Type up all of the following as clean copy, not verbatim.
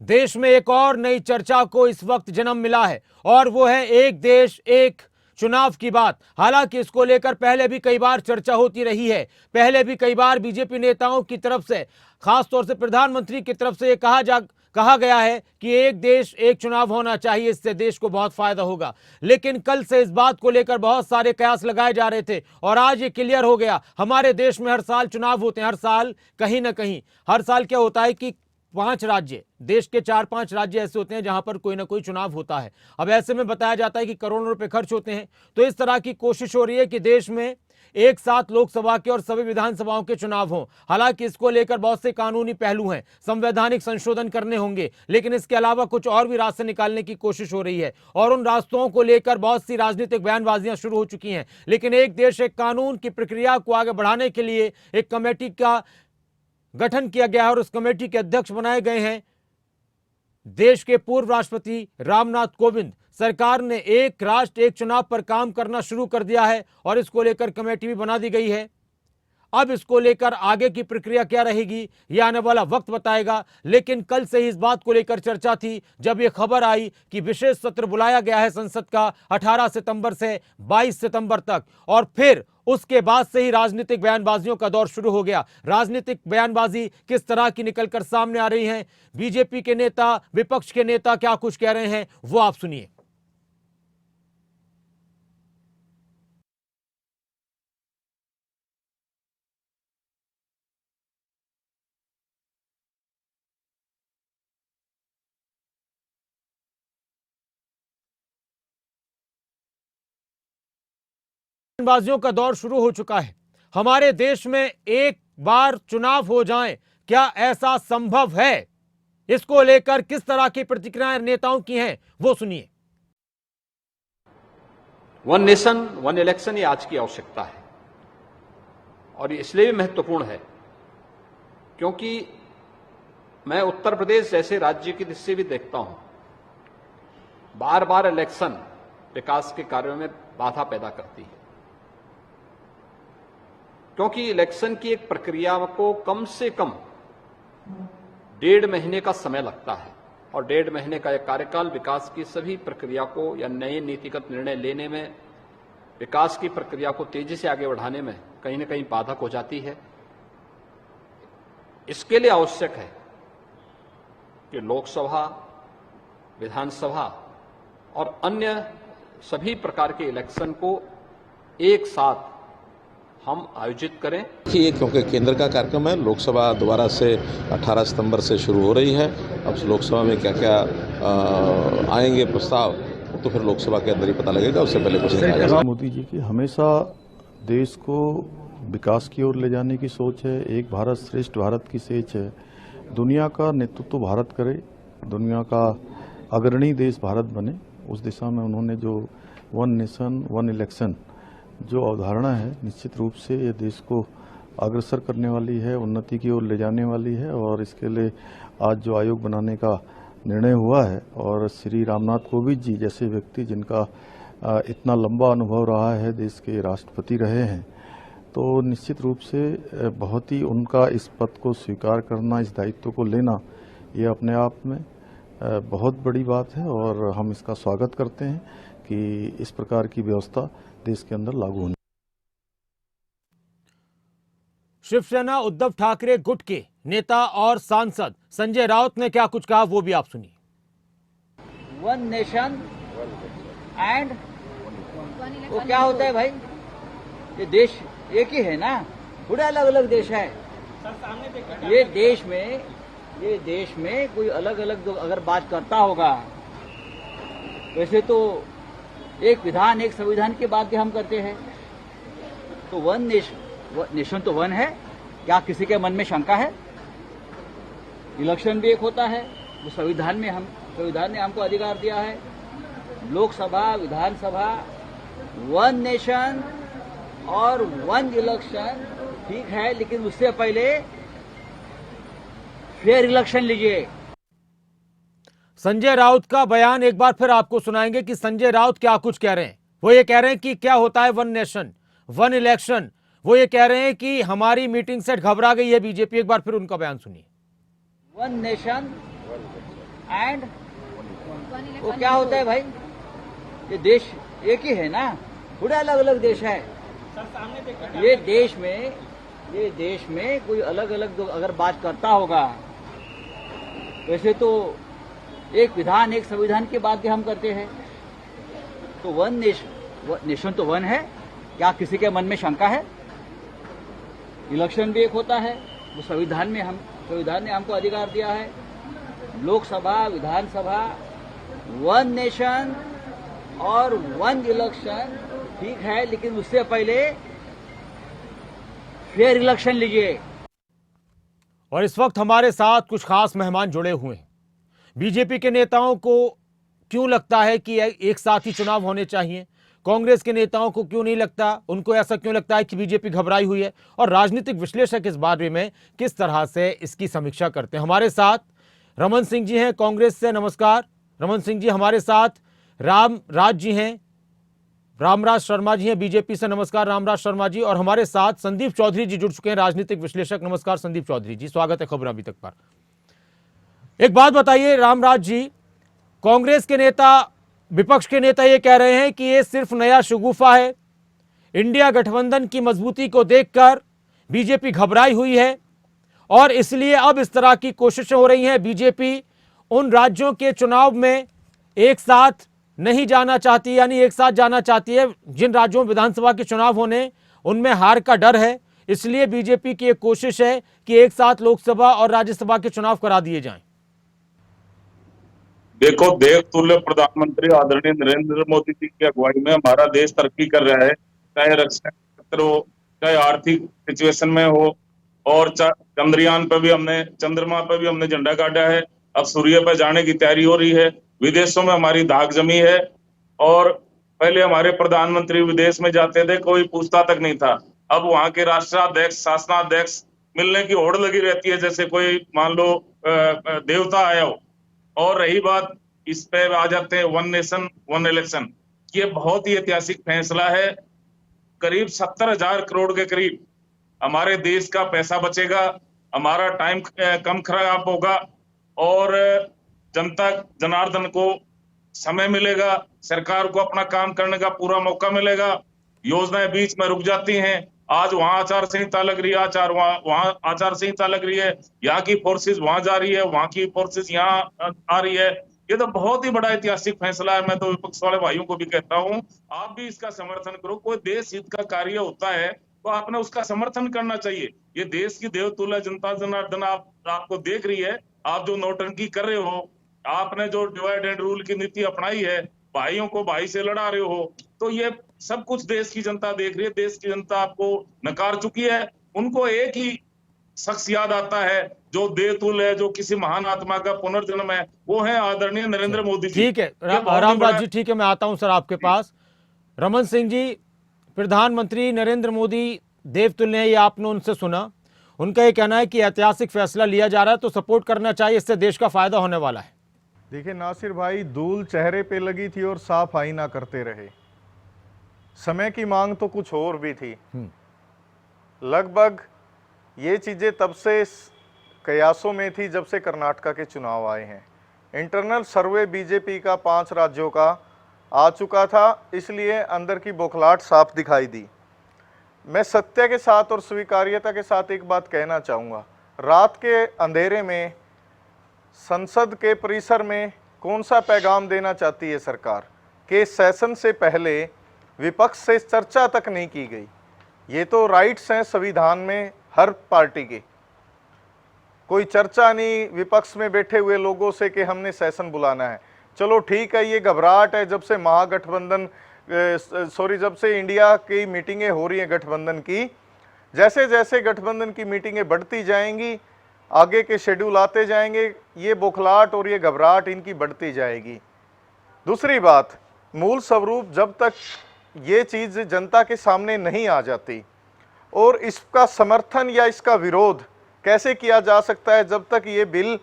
देश में एक और नई चर्चा को इस वक्त जन्म मिला है और वो है एक देश एक चुनाव की बात। हालांकि इसको लेकर पहले भी कई बार चर्चा होती रही है। पहले भी कई बार बीजेपी नेताओं की तरफ से, खासतौर से प्रधानमंत्री की तरफ से ये कहा गया है कि एक देश एक चुनाव होना चाहिए, इससे देश को बहुत फायदा होगा। लेकिन कल से इस बात को लेकर बहुत सारे कयास लगाए जा रहे थे और आज ये क्लियर हो गया। हमारे देश में हर साल चुनाव होते हैं, हर साल कहीं ना कहीं। हर साल क्या होता है कि 5 राज्य, देश के 4-5 राज्य ऐसे होते हैं जहां पर कोई ना कोई चुनाव होता है। अब ऐसे में बताया जाता है कि करोड़ों रुपए खर्च होते हैं। तो इस तरह की कोशिश हो रही है कि देश में एक साथ लोकसभा के और सभी विधानसभाओं के चुनाव हों। हालांकि इसको लेकर बहुत से कानूनी पहलू हैं, संवैधानिक संशोधन करने होंगे, लेकिन इसके अलावा कुछ और भी रास्ते निकालने की कोशिश हो रही है और उन रास्तों को लेकर बहुत सी राजनीतिक बयानबाजियां शुरू हो चुकी हैं। लेकिन एक देश एक कानून की प्रक्रिया को आगे बढ़ाने के लिए एक कमेटी का गठन किया गया है और उस कमेटी के अध्यक्ष बनाए गए हैं देश के पूर्व राष्ट्रपति रामनाथ कोविंद। सरकार ने एक राष्ट्र एक चुनाव पर काम करना शुरू कर दिया है और इसको लेकर कमेटी भी बना दी गई है। अब इसको लेकर आगे की प्रक्रिया क्या रहेगी यह आने वाला वक्त बताएगा। लेकिन कल से ही इस बात को लेकर चर्चा थी जब यह खबर आई कि विशेष सत्र बुलाया गया है संसद का 18 सितंबर से 22 सितंबर तक और फिर उसके बाद से ही राजनीतिक बयानबाजियों का दौर शुरू हो गया। राजनीतिक बयानबाजी किस तरह की निकलकर सामने आ रही है, बीजेपी के नेता, विपक्ष के नेता क्या कुछ कह रहे हैं, वो आप सुनिए। बयानबाजियों का दौर शुरू हो चुका है। हमारे देश में एक बार चुनाव हो जाएं, क्या ऐसा संभव है? इसको लेकर किस तरह की प्रतिक्रियाएं नेताओं की हैं, वो सुनिए। वन नेशन वन इलेक्शन ये आज की आवश्यकता है और इसलिए भी महत्वपूर्ण है क्योंकि मैं उत्तर प्रदेश जैसे राज्य की दृष्टि से भी देखता हूं, बार बार इलेक्शन विकास के कार्यों में बाधा पैदा करती है क्योंकि इलेक्शन की एक प्रक्रिया को कम से कम 1.5 महीने का समय लगता है और 1.5 महीने का एक कार्यकाल विकास की सभी प्रक्रिया को या नए नीतिगत निर्णय लेने में, विकास की प्रक्रिया को तेजी से आगे बढ़ाने में कहीं ना कहीं बाधक हो जाती है। इसके लिए आवश्यक है कि लोकसभा, विधानसभा और अन्य सभी प्रकार के इलेक्शन को एक साथ हम आयोजित करें। ये क्योंकि केंद्र का कार्यक्रम है, लोकसभा दोबारा से 18 सितंबर से शुरू हो रही है। अब लोकसभा में क्या क्या आएंगे प्रस्ताव, तो फिर लोकसभा के अंदर ही पता लगेगा, उससे पहले कुछ नहीं आएगा। मोदी जी की हमेशा देश को विकास की ओर ले जाने की सोच है, एक भारत श्रेष्ठ भारत की सोच है। दुनिया का नेतृत्व भारत करे, दुनिया का अग्रणी देश भारत बने, उस दिशा में उन्होंने जो वन नेशन वन इलेक्शन जो अवधारणा है, निश्चित रूप से ये देश को अग्रसर करने वाली है, उन्नति की ओर ले जाने वाली है। और इसके लिए आज जो आयोग बनाने का निर्णय हुआ है और श्री रामनाथ कोविंद जी जैसे व्यक्ति जिनका इतना लंबा अनुभव रहा है, देश के राष्ट्रपति रहे हैं, तो निश्चित रूप से बहुत ही उनका इस पद को स्वीकार करना, इस दायित्व को लेना, ये अपने आप में बहुत बड़ी बात है और हम इसका स्वागत करते हैं कि इस प्रकार की व्यवस्था देश के अंदर लागू होनी। शिवसेना उद्धव ठाकरे गुट के नेता और सांसद संजय राउत ने क्या कुछ कहा, वो भी आप सुनिए। वन नेशन एंड वो क्या होता है भाई, ये देश एक ही है ना, थोड़े अलग अलग देश है। ये देश में कोई अलग अलग अगर बात करता होगा, वैसे तो एक विधान एक संविधान की बात भी हम करते हैं। तो वन नेशन तो वन है, क्या किसी के मन में शंका है? इलेक्शन भी एक होता है, वो संविधान ने हमको अधिकार दिया है। लोकसभा, विधानसभा, वन नेशन और वन इलेक्शन ठीक है, लेकिन उससे पहले फेयर इलेक्शन लीजिए। संजय राउत का बयान एक बार फिर आपको सुनाएंगे कि संजय राउत क्या कुछ कह रहे हैं। वो ये कह रहे हैं कि क्या होता है वन नेशन वन इलेक्शन। वो ये कह रहे हैं कि हमारी मीटिंग सेट घबरा गई है बीजेपी। एक बार फिर उनका बयान सुनिए। वन नेशन एंड वो क्या होता है भाई, ये देश एक ही है ना, थोड़े अलग अलग देश है। ये देश में कोई अलग अलग अगर बात करता होगा, वैसे तो एक विधान एक संविधान की बात भी हम करते हैं। तो वन नेशन तो वन है, क्या किसी के मन में शंका है? इलेक्शन भी एक होता है, वो संविधान ने हमको अधिकार दिया है। लोकसभा, विधानसभा, वन नेशन और वन इलेक्शन ठीक है, लेकिन उससे पहले फेयर इलेक्शन लीजिए। और इस वक्त हमारे साथ कुछ खास मेहमान जुड़े हुए हैं। बीजेपी के नेताओं को क्यों लगता है कि एक साथ ही चुनाव होने चाहिए? कांग्रेस के नेताओं को क्यों नहीं लगता? उनको ऐसा क्यों लगता है कि बीजेपी घबराई हुई है? और राजनीतिक विश्लेषक इस बारे में किस तरह से इसकी समीक्षा करते हैं? हमारे साथ रमन सिंह जी हैं कांग्रेस से। नमस्कार रमन सिंह जी। हमारे साथ रामराज शर्मा जी हैं बीजेपी से। नमस्कार रामराज शर्मा जी। और हमारे साथ संदीप चौधरी जी जुड़ चुके हैं, राजनीतिक विश्लेषक। नमस्कार संदीप चौधरी जी, स्वागत है खबर अभी तक पर। एक बात बताइए रामराज जी, कांग्रेस के नेता, विपक्ष के नेता ये कह रहे हैं कि ये सिर्फ नया शगुफा है, इंडिया गठबंधन की मजबूती को देखकर बीजेपी घबराई हुई है और इसलिए अब इस तरह की कोशिशें हो रही हैं। बीजेपी उन राज्यों के चुनाव में एक साथ नहीं जाना चाहती, यानी एक साथ जाना चाहती है जिन राज्यों में विधानसभा के चुनाव होने, उनमें हार का डर है, इसलिए बीजेपी की एक कोशिश है कि एक साथ लोकसभा और राज्यसभा के चुनाव करा दिए जाएं। देखो, देवतुल्य प्रधानमंत्री आदरणीय नरेंद्र मोदी जी की अगुवाई में हमारा देश तरक्की कर रहा है, चाहे रक्षा क्षेत्र हो, चाहे आर्थिक सिचुएशन में हो, और चंद्रयान पे भी हमने, चंद्रमा पे भी हमने झंडा गाड़ा है। अब सूर्य पे जाने की तैयारी हो रही है। विदेशों में हमारी धाक जमी है और पहले हमारे प्रधानमंत्री विदेश में जाते थे, कोई पूछता तक नहीं था। अब वहां के राष्ट्राध्यक्ष, शासनाध्यक्ष मिलने की होड़ लगी रहती है, जैसे कोई मान लो देवता आया हो। और रही बात, इस पे आ जाते हैं वन नेशन वन इलेक्शन। ये बहुत ही ऐतिहासिक फैसला है। करीब 70,000 करोड़ के करीब हमारे देश का पैसा बचेगा, हमारा टाइम कम खराब होगा और जनता जनार्दन को समय मिलेगा, सरकार को अपना काम करने का पूरा मौका मिलेगा। योजनाएं बीच में रुक जाती हैं। आज वहां आचार संहिता लग रही है, वहां आचार संहिता लग रही है, यहाँ की फोर्सेस वहां जा रही है, वहां की फोर्सेस यहाँ आ रही है। ये तो बहुत ही बड़ा ऐतिहासिक फैसला है। मैं तो विपक्ष वाले भाइयों को भी कहता हूँ, आप भी इसका समर्थन करो। कोई देश हित का कार्य होता है तो आपने उसका समर्थन करना चाहिए। ये देश की देवतुल्य जनता जनार्दन आपको देख रही है। आप जो नौटंकी कर रहे हो, आपने जो डिवाइड एंड रूल की नीति अपनाई है, भाइयों को भाई से लड़ा रहे हो, तो ये सब कुछ देश की जनता देख रही है। देश की जनता आपको नकार चुकी है। उनको एक ही शख्स याद आता है जो देवतुल्य है, जो किसी महान आत्मा का पुनर्जन्म है, वो है आदरणीय नरेंद्र मोदी जी। ठीक है रामराज जी, ठीक है, मैं आता हूं सर आपके पास। रमन सिंह जी, प्रधानमंत्री नरेंद्र मोदी देवतुल्य हैं, ये आपने उनसे सुना। उनका ये कहना है कि ऐतिहासिक फैसला लिया जा रहा है तो सपोर्ट करना चाहिए, इससे देश का फायदा होने वाला है। देखिए नासिर भाई, धूल चेहरे पे लगी थी और साफ आईना करते रहे। समय की मांग तो कुछ और भी थी। लगभग ये चीजें तब से कयासों में थी जब से कर्नाटका के चुनाव आए हैं। इंटरनल सर्वे बीजेपी का 5 राज्यों का आ चुका था, इसलिए अंदर की बौखलाहट साफ दिखाई दी। मैं सत्य के साथ और स्वीकार्यता के साथ एक बात कहना चाहूँगा। रात के अंधेरे में संसद के परिसर में कौन सा पैगाम देना चाहती है सरकार कि सेशन से पहले विपक्ष से चर्चा तक नहीं की गई? ये तो राइट्स हैं संविधान में हर पार्टी के। कोई चर्चा नहीं विपक्ष में बैठे हुए लोगों से कि हमने सेशन बुलाना है। चलो ठीक है, ये घबराहट है जब से महागठबंधन जब से इंडिया की मीटिंगें हो रही हैं गठबंधन की। जैसे जैसे गठबंधन की मीटिंगें बढ़ती जाएंगी, आगे के शेड्यूल आते जाएंगे, ये बौखलाहट और ये घबराहट इनकी बढ़ती जाएगी। दूसरी बात, मूल स्वरूप जब तक ये चीज़ जनता के सामने नहीं आ जाती, और इसका समर्थन या इसका विरोध कैसे किया जा सकता है जब तक ये बिल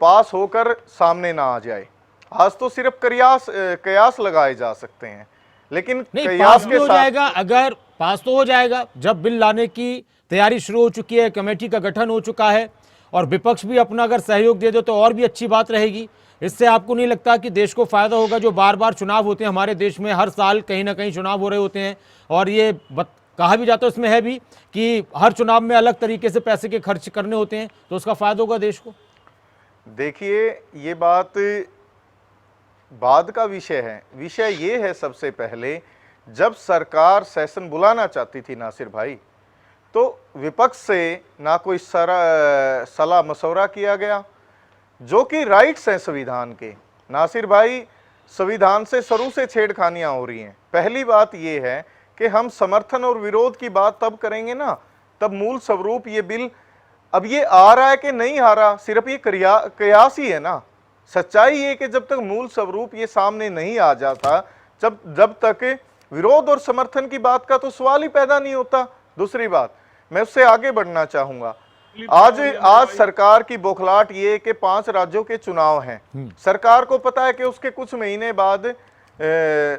पास होकर सामने ना आ जाए। आज तो सिर्फ कयास लगाए जा सकते हैं, लेकिन नहीं, कयास पास के भी हो साथ जाएगा। अगर पास तो हो जाएगा, जब बिल लाने की तैयारी शुरू हो चुकी है, कमेटी का गठन हो चुका है और विपक्ष भी अपना अगर सहयोग दे दो तो और भी अच्छी बात रहेगी। इससे आपको नहीं लगता कि देश को फायदा होगा? जो बार बार चुनाव होते हैं हमारे देश में, हर साल कहीं ना कहीं चुनाव हो रहे होते हैं, और ये कहा भी जाता है, इसमें है भी कि हर चुनाव में अलग तरीके से पैसे के खर्च करने होते हैं, तो उसका फायदा होगा देश को। देखिए, ये बात बाद का विषय है। विषय ये है, सबसे पहले जब सरकार सेशन बुलाना चाहती थी नासिर भाई, तो विपक्ष से ना कोई सलाह मशवरा किया गया, जो कि राइट्स हैं संविधान के। नासिर भाई, संविधान से शुरू से छेड़खानियां हो रही हैं। पहली बात ये है कि हम समर्थन और विरोध की बात तब करेंगे ना, तब मूल स्वरूप ये बिल अब ये आ रहा है कि नहीं आ रहा, सिर्फ ये कयास ही है ना। सच्चाई ये कि जब तक मूल स्वरूप ये सामने नहीं आ जाता, जब तक विरोध और समर्थन की बात का तो सवाल ही पैदा नहीं होता। दूसरी बात, मैं उससे आगे बढ़ना चाहूंगा। आज सरकार की बौखलाहट ये कि 5 राज्यों के चुनाव हैं। सरकार को पता है कि उसके कुछ महीने बाद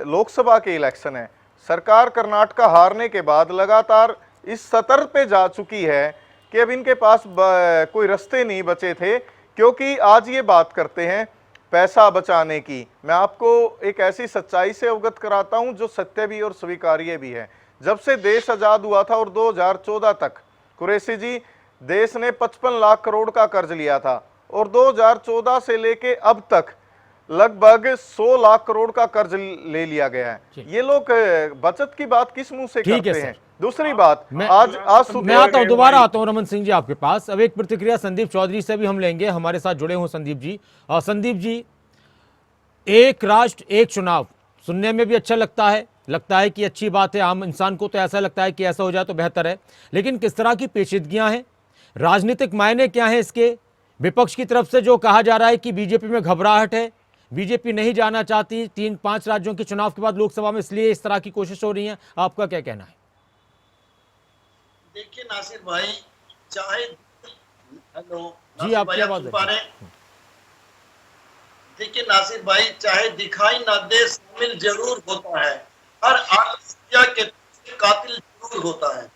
लोकसभा के इलेक्शन है। सरकार कर्नाटका हारने के बाद लगातार इस सतर पे जा चुकी है कि अब इनके पास कोई रास्ते नहीं बचे थे, क्योंकि आज ये बात करते हैं पैसा बचाने की। मैं आपको एक ऐसी सच्चाई से अवगत कराता हूं जो सत्य भी और स्वीकार्य भी है। जब से देश आजाद हुआ था और 2014 तक, कुरैशी जी, देश ने 55 लाख करोड़ का कर्ज लिया था, और 2014 से लेके अब तक लगभग 100 लाख करोड़ का कर्ज ले लिया गया है। ये लोग बचत की बात किस मुंह से करते हैं? दूसरी बात, मैं आता हूं, दोबारा आता हूं रमन सिंह जी आपके पास। अब एक प्रतिक्रिया संदीप चौधरी से भी हम लेंगे, हमारे साथ जुड़े हों संदीप जी। और संदीप जी, एक राष्ट्र एक चुनाव सुनने में भी अच्छा लगता है कि अच्छी बात है, आम इंसान को तो ऐसा लगता है कि ऐसा हो जाए तो बेहतर है, लेकिन किस तरह की पेचीदगियां हैं, राजनीतिक मायने क्या हैं इसके? विपक्ष की तरफ से जो कहा जा रहा है कि बीजेपी में घबराहट है, बीजेपी नहीं जाना चाहती 3-5 राज्यों के चुनाव के बाद लोकसभा में, इसलिए इस तरह की कोशिश हो रही है, आपका क्या कहना है? देखिए नासिर भाई, चाहे हेलो जी, आपकी आवाज है। देखिए नासिर भाई, चाहे दिखाई ना दे, शामिल जरूर होता है। हर आत्महत्या के कातिल जरूर होता है।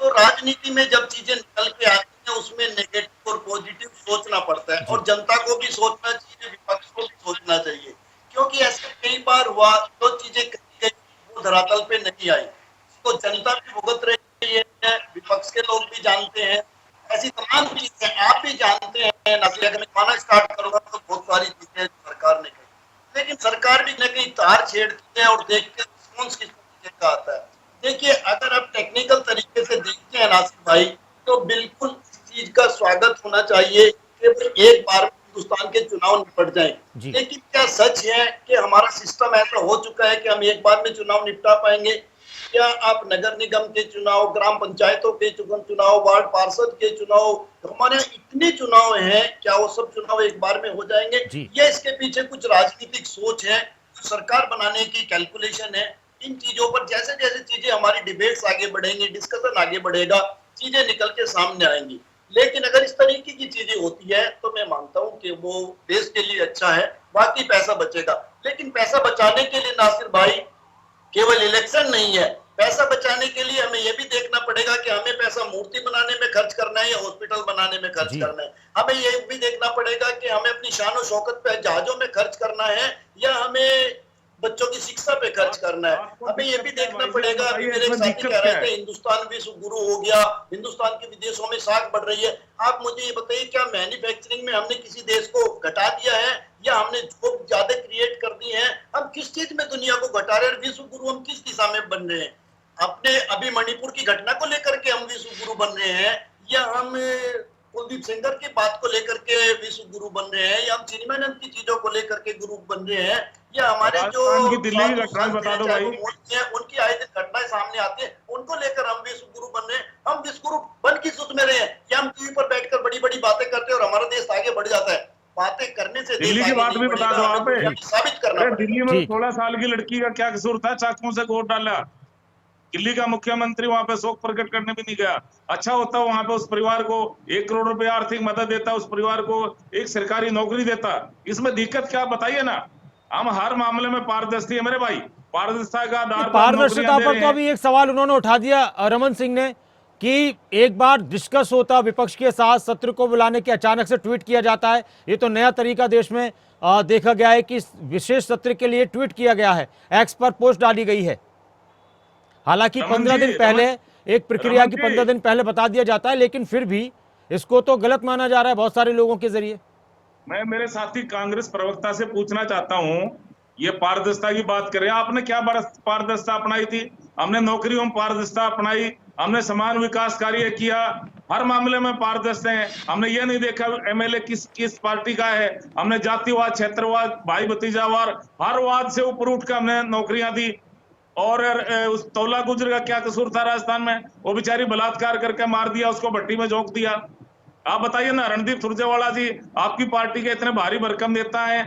तो राजनीति में जब चीजें निकल के आती हैं, उसमें नेगेटिव और पॉजिटिव सोचना पड़ता है, और जनता को भी सोचना चाहिए, विपक्ष को भी सोचना चाहिए, क्योंकि ऐसे कई बार हुआ तो चीजें कही गई वो धरातल पे नहीं आई, तो जनता भी भुगत रही है, विपक्ष के लोग भी जानते हैं, ऐसी तमाम चीजें आप भी जानते हैं। अगर मैं माना स्टार्ट करूंगा तो बहुत सारी चीजें सरकार ने कही, लेकिन सरकार भी न कहीं तार छेड़ती है, और देखते हैं रिस्पॉन्स किस तरीके का आता है। देखिए, अगर आप टेक्निकल तरीके से देखते हैं नासिर भाई, तो बिल्कुल इस चीज का स्वागत होना चाहिए कि एक बार में हिंदुस्तान के चुनाव निपट जाएं। लेकिन क्या सच है कि हमारा सिस्टम ऐसा हो चुका है कि हम एक बार में चुनाव निपटा पाएंगे? क्या आप नगर निगम के चुनाव, ग्राम पंचायतों के चुनाव, वार्ड पार्षद के चुनाव, हमारे इतने चुनाव हैं, क्या वो सब चुनाव एक बार में हो जाएंगे? या इसके पीछे कुछ राजनीतिक सोच है, सरकार बनाने की कैलकुलेशन है? इन चीजों पर जैसे जैसे चीजें हमारी डिबेट्स आगे बढ़ेंगी, डिस्कशन आगे बढ़ेगा, चीजें निकल के सामने आएंगी। लेकिन अगर इस तरीके की चीजें होती है तो मैं मानता हूं कि वो देश के लिए अच्छा है, बाकी पैसा बचेगा। लेकिन पैसा बचाने के लिए नासिर भाई केवल इलेक्शन नहीं है, पैसा बचाने के लिए हमें यह भी देखना पड़ेगा कि हमें पैसा मूर्ति बनाने में खर्च करना है या हॉस्पिटल बनाने में खर्च करना है। हमें यह भी देखना पड़ेगा कि हमें अपनी शान और शौकत पे जहाजों में खर्च करना है या हमें बच्चों की शिक्षा पे खर्च करना है। हमें ये भी देखना पड़ेगा, अभी मेरे एक साथी कह रहे थे हिंदुस्तान विश्व गुरु हो गया, हिंदुस्तान के विदेशों में साख बढ़ रही है। आप मुझे ये बताइए, क्या मैन्युफैक्चरिंग में हमने किसी देश को घटा दिया है या हमने जॉब ज्यादा क्रिएट कर दी है? हम किस चीज में दुनिया को घटा रहे हैं? विश्व गुरु हम किस दिशा में बन रहे हैं? अपने अभी मणिपुर की घटना को लेकर के हम विश्व गुरु बन रहे हैं, या हम कुलदीप सेंगर की बात को लेकर के विश्व गुरु बन रहे हैं, या हम चिन्मयानंद की चीजों को लेकर के गुरु बन रहे हैं, या हमारे जो उनकी आए दिन घटनाएं सामने आती है उनको लेकर हम विश्व गुरु बन रहे हैं? हम विश्व गुरु बन की सूच में रहे हैं, या हम टीवी पर बैठकर बड़ी बड़ी बातें करते हैं और हमारा देश आगे बढ़ जाता है? बातें करने से दिल्ली की बात भी बता दो आप, साबित करना। दिल्ली में 16 साल की लड़की का क्या कसूर था? चाकुओं से गोद डाला। दिल्ली का मुख्यमंत्री वहां पे शोक प्रकट करने भी नहीं गया। अच्छा होता वहां पे उस परिवार को 1 करोड़ रुपए आर्थिक मदद देता, उस परिवार को एक सरकारी नौकरी देता। इसमें दिक्कत क्या बताइए ना। हम हर मामले में पारदर्शी है मेरे भाई, पारदर्शिता का आधार, पारदर्शिता पर तो अभी एक सवाल उन्होंने उठा दिया रमन सिंह ने कि एक बार डिस्कस होता विपक्ष के साथ, सत्र को बुलाने के अचानक से ट्वीट किया जाता है। ये तो नया तरीका देश में देखा गया है कि इस विशेष सत्र के लिए ट्वीट किया गया है, एक्स पर पोस्ट डाली गई है। हालांकि 15 दिन पहले एक प्रक्रिया की 15 दिन पहले बता दिया जाता है, लेकिन फिर भी इसको तो गलत माना जा रहा है बहुत सारे लोगों के जरिए। मैं मेरे साथी कांग्रेस प्रवक्ता से पूछना चाहता हूं, ये पारदर्शिता की बात करें, आपने क्या पारदर्शिता अपनाई थी? हमने नौकरियों में पारदर्शिता अपनाई, हमने समान विकास कार्य किया, हर मामले में पारदर्शी हैं। हमने ये नहीं देखा एमएलए किस पार्टी का है, हमने जातिवाद, क्षेत्रवाद, भाई भतीजावाद, हर वाद से ऊपर उठ कर हमने नौकरियां दी। और उस तौला गुजर का क्या कसूर था राजस्थान में? वो बेचारी बलात्कार करके मार दिया, उसको भट्टी में झोंक दिया। आप बताइए ना, रणदीप सुरजेवाला जी आपकी पार्टी के इतने भारी भरकम नेता हैं,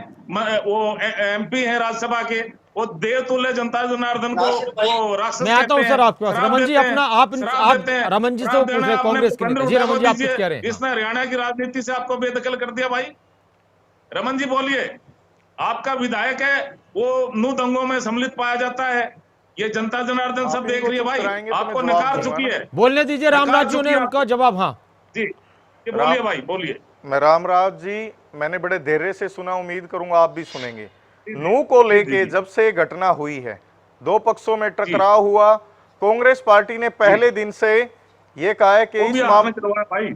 वो एमपी हैं राज्यसभा के, वो देवतुल्य जनता जनार्दन को वो राक्षस मैं आता हूं सर आपके पास। रमन जी अपना आप रमन जी से पूछे कांग्रेस के नेता। जी रमन जी, आप कुछ कह रहे हैं? इसने हरियाणा की राजनीति से आपको बेदखल कर दिया भाई। रमन जी बोलिए, आपका विधायक है वो नू दंगों में सम्मिलित पाया जाता है, ये जनता जनार्दन सब देख रही है भाई, आपको नकार चुकी है। बोलने दीजिए रामराज जी ने उनका जवाब। हाँ जी बोलिए भाई, बोलिए। मैं रामराज जी, मैंने बड़े धैर्य से सुना, उम्मीद करूंगा आप भी सुनेंगे। नू को लेके जब से घटना हुई है, दो पक्षों में टकराव हुआ, कांग्रेस पार्टी ने पहले दिन से ये कहा है कि इस मामले भाई,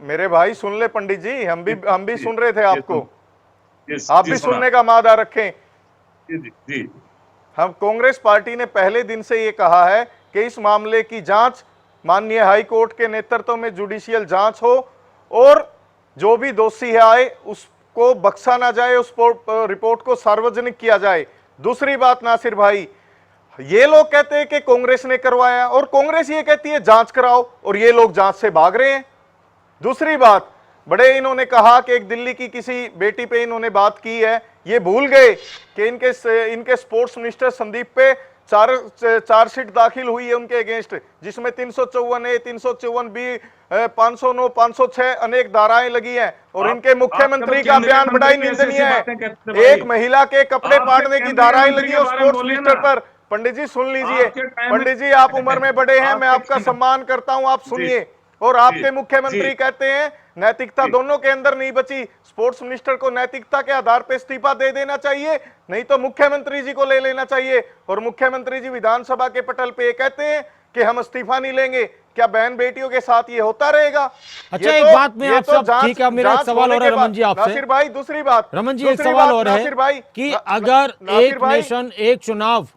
मेरे भाई सुन ले पंडित जी, हम भी सुन रहे थे आपको, आप भी सुनने का मादा रखें। जी हम कांग्रेस पार्टी ने पहले दिन से ये कहा है कि इस मामले की जांच माननीय हाई कोर्ट के नेतृत्व में जुडिशियल जांच हो और जो भी दोषी है आए उसको बख्शा ना जाए, उस रिपोर्ट को सार्वजनिक किया जाए। दूसरी बात नासिर भाई, ये लोग कहते हैं कि कांग्रेस ने करवाया और कांग्रेस ये कहती है जांच कराओ, और ये लोग जांच से भाग रहे हैं। दूसरी बात, बड़े इन्होंने कहा कि एक दिल्ली की किसी बेटी पे इन्होंने बात की है, ये भूल गए कि इनके स्पोर्ट्स मिनिस्टर संदीप पे चार्जशीट दाखिल हुई है उनके अगेंस्ट, जिसमें 354A, 354B, 509, 506 अनेक धाराएं लगी हैं, और इनके मुख्यमंत्री का बयान बड़ा ही निंदनीय है। एक महिला के कपड़े फाड़ने की धाराएं लगी है स्पोर्ट्स मिनिस्टर पर। पंडित जी सुन लीजिए, पंडित जी आप उम्र में बड़े हैं, मैं आपका सम्मान करता हूं, आप सुनिए। और आपके मुख्यमंत्री कहते हैं नैतिकता दोनों के अंदर नहीं बची, स्पोर्ट्स मिनिस्टर को नैतिकता के आधार पर इस्तीफा दे देना चाहिए, नहीं तो मुख्यमंत्री जी को ले लेना चाहिए। और मुख्यमंत्री जी विधानसभा के पटल पे कहते हैं कि हम इस्तीफा नहीं लेंगे। क्या बहन बेटियों के साथ ये होता रहेगा? अच्छा, एक बात में आपसे, ठीक है, मेरा एक सवाल और है रमन जी आपसे। नासिर भाई दूसरी बात, रमन जी एक सवाल और है कि अगर एक नेशन एक चुनाव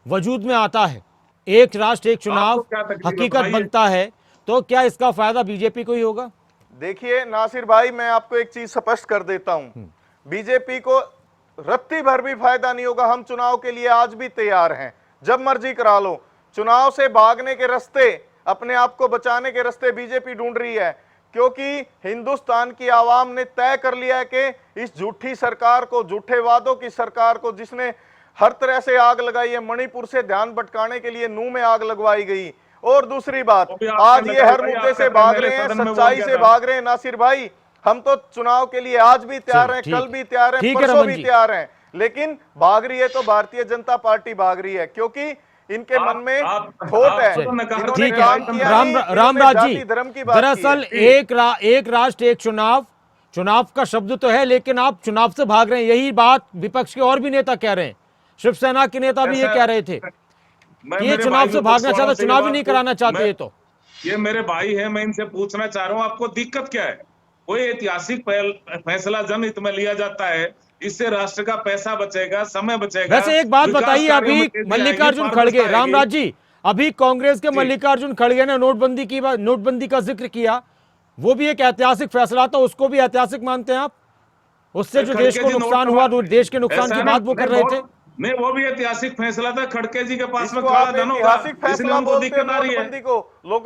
वजूद में आता है, एक राष्ट्र एक चुनाव हकीकत बनता है, तो क्या इसका फायदा बीजेपी को ही होगा? देखिए नासिर भाई, मैं आपको एक चीज स्पष्ट कर देता हूं, बीजेपी को रत्ती भर भी फायदा नहीं होगा। हम चुनाव के लिए आज भी तैयार हैं, जब मर्जी करा लो। चुनाव से भागने के रास्ते, अपने आप को बचाने के रास्ते बीजेपी ढूंढ रही है, क्योंकि हिंदुस्तान की आवाम ने तय कर लिया है कि इस झूठी सरकार को, झूठे वादों की सरकार को, जिसने हर तरह से आग लगाई है, मणिपुर से ध्यान भटकाने के लिए नू में आग लगवाई गई। और दूसरी बात, आज ये हर मुद्दे से भाग रहे हैं, सच्चाई से भाग रहे हैं। नासिर भाई, हम तो चुनाव के लिए आज भी तैयार हैं, कल भी तैयार हैं, परसों भी तैयार हैं, लेकिन भाग रही है तो भारतीय जनता पार्टी भाग रही है, क्योंकि इनके मन में खोट है। ठीक है रामराज जी, दरअसल एक राष्ट्र एक चुनाव, चुनाव का शब्द तो है, लेकिन आप चुनाव से भाग रहे हैं, यही बात विपक्ष के और भी नेता कह रहे हैं। शिवसेना के नेता भी ये कह रहे थे कि ये चुनाव से भागना चाहता, चुनाव ही नहीं कराना चाहते। ये मेरे भाई है, मैं इनसे पूछना चाह रहा हूँ, आपको दिक्कत क्या है? कोई ऐतिहासिक फैसला जनहित में लिया जाता है, इससे राष्ट्र का पैसा बचेगा, समय बचेगा। वैसे एक बात बताइए, अभी मल्लिकार्जुन खड़गे, रामराज जी, अभी कांग्रेस के मल्लिकार्जुन खड़गे ने नोटबंदी का जिक्र किया, वो भी एक ऐतिहासिक फैसला था, उसको भी ऐतिहासिक मानते हैं आप? उससे जो देश को नुकसान हुआ, देश के नुकसान की बात वो कर रहे थे। नहीं, वो भी ऐतिहासिक फैसला था, खड़गे जी के पास में खड़ा धन होगा, इसलिए उनको दिक्कत आ रही है,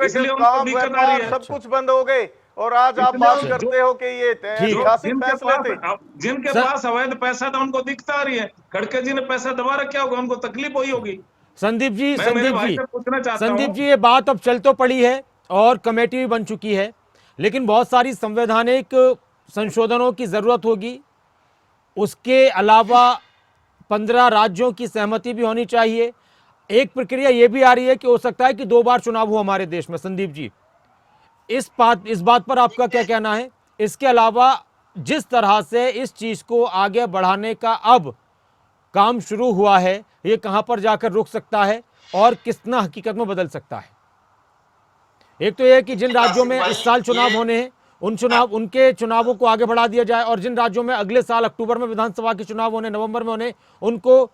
इसलिए उनको दिक्कत आ रही है, सब कुछ बंद हो गए, और आज आप बात करते हो कि ये ऐतिहासिक फैसले थे। जिनके पास अवैध पैसा था उनको दिक्कत आ रही है, खड़गे जी ने पैसा दबा रखा होगा, उनको तकलीफ हुई होगी। संदीप जी, ये बात अब चल तो पड़ी है और कमेटी भी बन चुकी है, लेकिन बहुत सारी संवैधानिक संशोधनों की जरूरत होगी। उसके अलावा 15 राज्यों की सहमति भी होनी चाहिए। एक प्रक्रिया ये भी आ रही है कि हो सकता है कि 2 बार चुनाव हो हमारे देश में। संदीप जी, इस बात पर आपका क्या कहना है? इसके अलावा जिस तरह से इस चीज को आगे बढ़ाने का अब काम शुरू हुआ है, ये कहां पर जाकर रुक सकता है और कितना हकीकत में बदल सकता है? एक तो यह है कि जिन राज्यों में इस साल चुनाव होने हैं उनके चुनावों को आगे बढ़ा दिया जाए, और जिन राज्यों में अगले साल अक्टूबर में विधानसभा के चुनाव होने, नवंबर में होने, उनको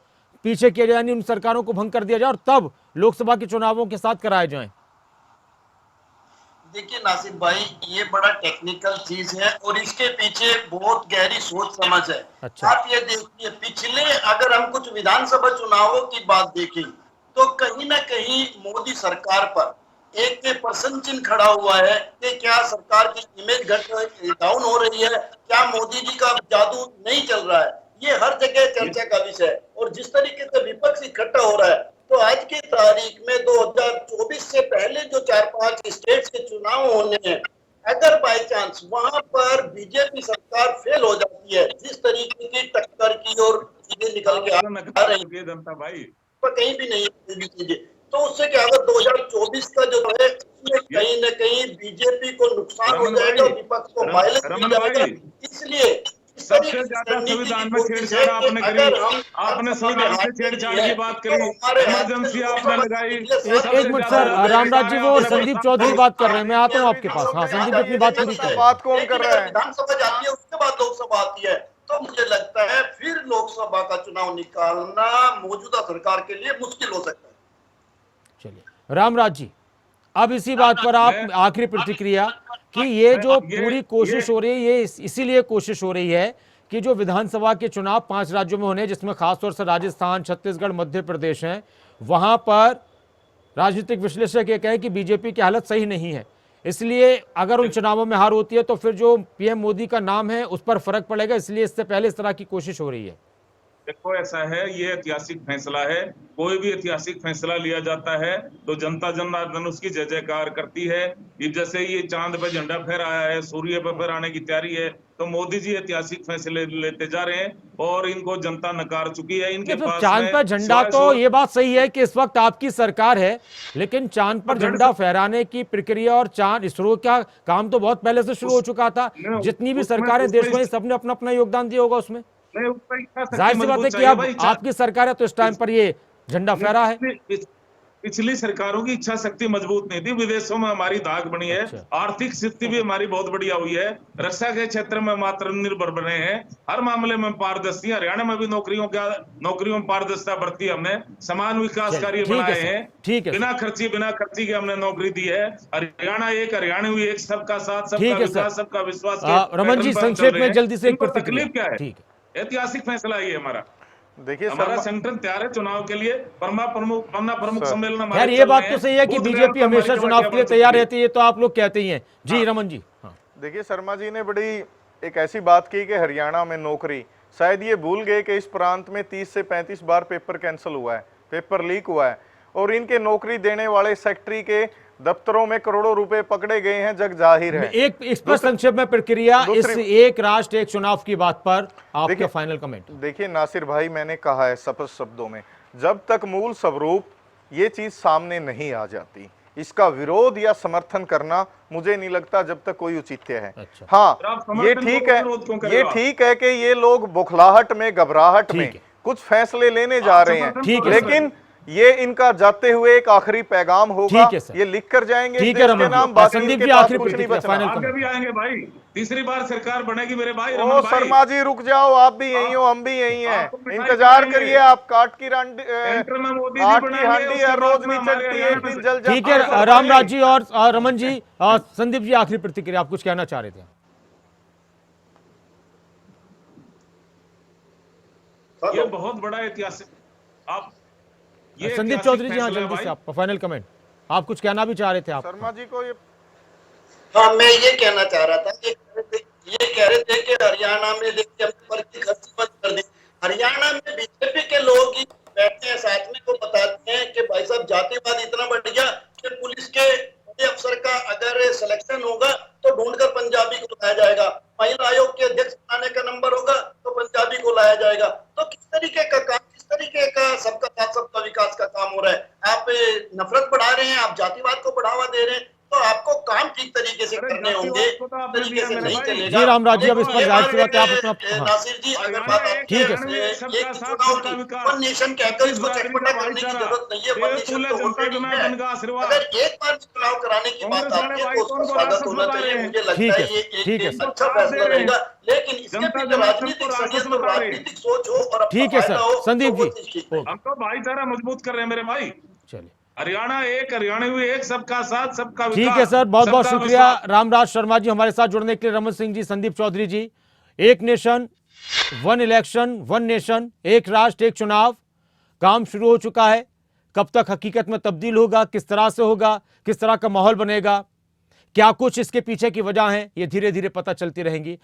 पीछे किया जाए, यानी उन सरकारों को भंग कर दिया जाए और तब लोकसभा के चुनावों के साथ कराए जाएं। देखिए नासिर भाई, ये बड़ा टेक्निकल चीज है और इसके पीछे बहुत गहरी सोच समझ है। अच्छा। आप ये देखिए, पिछले अगर हम कुछ विधानसभा चुनावों की बात देखें तो कहीं ना कहीं मोदी सरकार पर एक प्रश्न चिन्ह खड़ा हुआ है कि क्या सरकार की इमेज डाउन हो रही है, क्या मोदी जी का जादू नहीं चल रहा है। ये हर जगह चर्चा का विषय है। और जिस तरीके से विपक्ष इकट्ठा हो रहा है, तो आज की तारीख में 2024 से पहले जो 4-5 स्टेट्स के चुनाव होने हैं, अगर बाय चांस वहां पर बीजेपी सरकार फेल हो जाती है, जिस तरीके की टक्कर की और चीजें निकल के आ रही जनता भाई पर कहीं भी नहीं है चीजें, तो उससे क्या होगा, 2024 का जो है उसमें कहीं न कहीं बीजेपी को नुकसान हो जाएगा, विपक्ष को माइलेज मिल जाएगा। इसलिए सबसे ज्यादा संविधान में छेड़छाड़ आपने करी, आपने संविधान से छेड़छाड़ की बात करी, इमरजेंसी आपने लगाई। एक मिनट सर, रामराज जी, वो संदीप चौधरी बात कर रहे हैं, मैं आता हूँ आपके पास। हाँ, संदीप अपनी बात पूरी करें। बात कौन कर रहा है? विधानसभा जाती है, उसके बाद लोकसभा आती है, तो मुझे लगता है फिर लोकसभा का चुनाव निकालना मौजूदा सरकार के लिए मुश्किल हो सकता है। चलिए रामराज जी, अब इसी बात पर आप आखिरी प्रतिक्रिया कि ये जो पूरी कोशिश हो रही है, ये इसीलिए कोशिश हो रही है कि जो विधानसभा के चुनाव 5 राज्यों में होने, जिसमें खासतौर से राजस्थान, छत्तीसगढ़, मध्य प्रदेश हैं, वहां पर राजनीतिक विश्लेषक ये कहें कि बीजेपी की हालत सही नहीं है, इसलिए अगर उन चुनावों में हार होती है तो फिर जो पीएम मोदी का नाम है उस पर फर्क पड़ेगा, इसलिए इससे पहले इस तरह की कोशिश हो रही है। देखो ऐसा है, ये ऐतिहासिक फैसला है। कोई भी ऐतिहासिक फैसला लिया जाता है तो जनता जनार्दन उसकी जय जयकार करती है। ये जैसे ये चांद पे झंडा फहराया है, सूर्य पे फहराने की तैयारी है, तो मोदी जी ऐतिहासिक फैसले लेते जा रहे हैं और इनको जनता नकार चुकी है। इनके पास चांद पर झंडा, तो ये बात सही है कि इस वक्त आपकी सरकार है, लेकिन चांद पर झंडा फहराने की प्रक्रिया और चांद इसरो का काम तो बहुत पहले से शुरू हो चुका था। जितनी भी सरकारें देश में, सबने अपना अपना योगदान दिया होगा उसमें। जाहिर सी बात है कि अब आपकी सरकार है तो इस टाइम पर ये झंडा फहरा है। पिछली सरकारों की इच्छा शक्ति मजबूत नहीं थी, विदेशों में हमारी धाक बनी है। अच्छा। आर्थिक स्थिति भी हमारी बहुत बढ़िया हुई है, रक्षा के क्षेत्र में मात्र निर्भर बने हैं, हर मामले में पारदर्शी। हरियाणा में भी नौकरियों में पारदर्शिता बरती, हमने समान विकास कार्य बनाए हैं, बिना खर्ची के हमने नौकरी दी है। हरियाणा एक, हरियाणा हुई एक, सबका साथ, सबका विकास, सबका विश्वास। रमन जी, संक्षेप में जल्दी से एक प्रतिक्रिया। तकलीफ क्या है? ऐतिहासिक फैसला है ये हमारा। देखिए हमारा संगठन तैयार है चुनाव के लिए। पन्ना प्रमुख सम्मेलन यार ये बात तो सही है कि बीजेपी हमेशा चुनाव के लिए तैयार रहती है, तो आप लोग कहते ही हैं। जी रमन जी। हाँ। देखिए शर्मा जी ने बड़ी एक ऐसी बात की कि हरियाणा में नौकरी, शायद ये भूल गए कि इस प्रांत में 30 से 35 बार पेपर कैंसिल हुआ है, पेपर लीक हुआ है, और इनके नौकरी देने वाले सेक्रेटरी के दफ्तरों में करोड़ों रुपए पकड़े गए हैं, जग जाहिर है। एक इस पर संक्षेप में प्रक्रिया, इस एक राष्ट्र एक चुनाव की बात पर आपका फाइनल कमेंट। देखिए नासिर भाई, मैंने कहा है स्पष्ट शब्दों में, जब तक मूल स्वरूप ये चीज सामने नहीं आ जाती, इसका विरोध या समर्थन करना मुझे नहीं लगता जब तक कोई औचित्य है। अच्छा। हाँ, ये ठीक है कि ये लोग बुखलाहट में, घबराहट में कुछ फैसले लेने जा रहे हैं, लेकिन ये इनका जाते हुए एक आखिरी पैगाम होगा, ये लिख कर जाएंगे। ठीक है रमन जी, संदीप जी आखिरी प्रतिक्रिया। आगे भी आएंगे भाई, तीसरी बार सरकार बनेगी मेरे भाई। ओ शर्मा जी रुक जाओ, आप भी यही हो, हम भी यही हैं, इंतजार करिए आप। काट की हांडी हर रोज नहीं चलती, एक दिन जल जाती है। ठीक है रामराज जी और रमन जी, संदीप जी आखिरी प्रतिक्रिया, आप कुछ कहना चाह रहे थे? ये बहुत बड़ा ऐतिहासिक, आप संदीप चौधरी जी, हाँ जल्दी से आप फाइनल कमेंट। आप कुछ कहना भी चाह रहे थे? आप शर्मा जी को ये, हाँ मैं ये कहना चाह रहा था, ये कह रहे थे कि हरियाणा में देखिए अपनी पर्ची खर्ची बंद कर दी। हरियाणा में बीजेपी के लोग ही बैठते हैं साथ में, तो बताते हैं कि भाई साहब जातिवाद इतना बढ़ गया कि पुलिस के अफसर का अगर सिलेक्शन होगा तो ढूंढकर पंजाबी को लाया जाएगा, महिला आयोग के अध्यक्ष बनाने का नंबर होगा तो पंजाबी को लाया जाएगा। तो किस तरीके का काम, किस तरीके का सबका साथ सबका विकास का काम हो रहा है? आप नफरत बढ़ा रहे हैं, आप जातिवाद को बढ़ावा दे रहे हैं, तो आपको काम ठीक तरीके से करने होंगे, तरीके से नहीं चलेगा। जी रामराज जी, अब इस पर ये जाहिर सी बात है आप बात अपना नासिर जी, अगर बात आपकी ठीक है एक चुनाव की वन नेशन कहकर इसको चटपटा करने की जरूरत नहीं है। वन नेशन तो ऑलरेडी है। अगर एक बार चुनाव कराने की बात आती है तो उसका स्वागत होना चाहिए। मुझे लगता है ये एक अच्छा फैसला रहेगा, लेकिन इसके पीछे राजनीतिक षड्यंत्र और राजनीतिक सोच हो और ठीक है सर, संदीप जी हम तो भाईचारा मजबूत कर रहे हैं मेरे भाई। चलिए, हरियाणा एक, हरियाणवी एक, सबका साथ सबका विकास। ठीक है सर, बहुत बहुत सबका शुक्रिया विश्वास। रामराज शर्मा जी हमारे साथ जुड़ने के लिए, रमन सिंह जी, संदीप चौधरी जी। एक nation one election, one nation एक राष्ट्र एक चुनाव काम शुरू हो चुका है। कब तक हकीकत में तब्दील होगा, किस तरह से होगा, किस तरह का माहौल बनेगा, क्या कुछ इसके पीछे की वजह है, ये धीरे धीरे पता चलती रहेंगी।